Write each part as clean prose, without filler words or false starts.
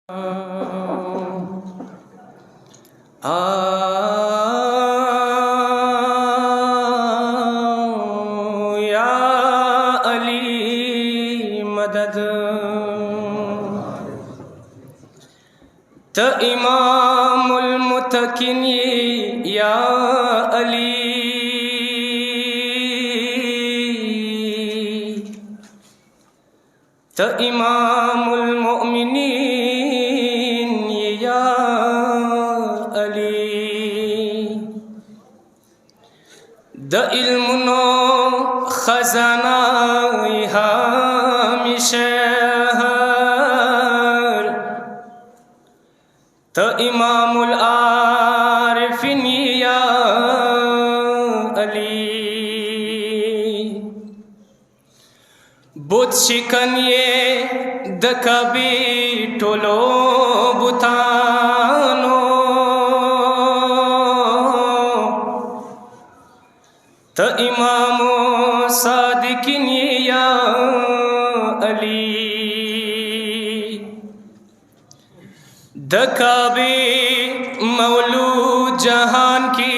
या अली मदद त इमामुल मुतकिन या अली त इमामुल मुमिनीन या अली द इल्मुनो खजाना हमेशहर त इमामुल आरिफिन या अली बुत शिकन ये दकबी टोलो बुतानो त इमामो सादिकिन या अली दकबी मौलू जहान की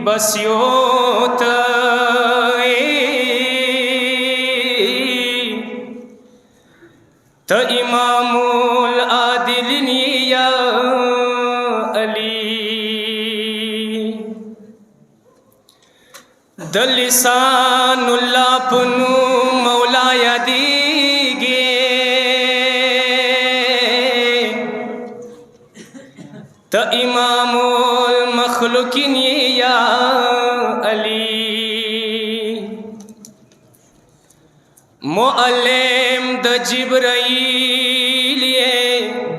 बसियोत त इमामुल आदिलिन या अली द लिसानुल्लाह पुनु मौलाया दीगे त इमामुल मखलूकिन या अली मुअल्लिम द जिब्राइल ये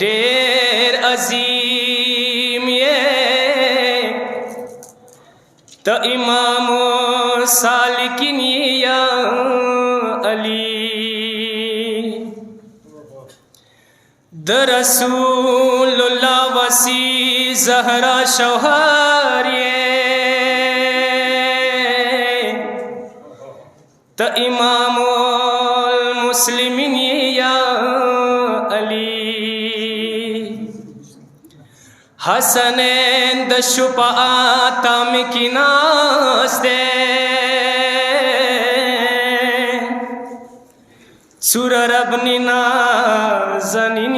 डेर अजीम ये त इमामो सालिकिन या अली द रसूलुल्लाह वसी ज़हरा शौहर ये त इमामुल मुस्लिमीन या अली हसनैन द शुफाअत की नास्ते सुर रबनी नाज़नीन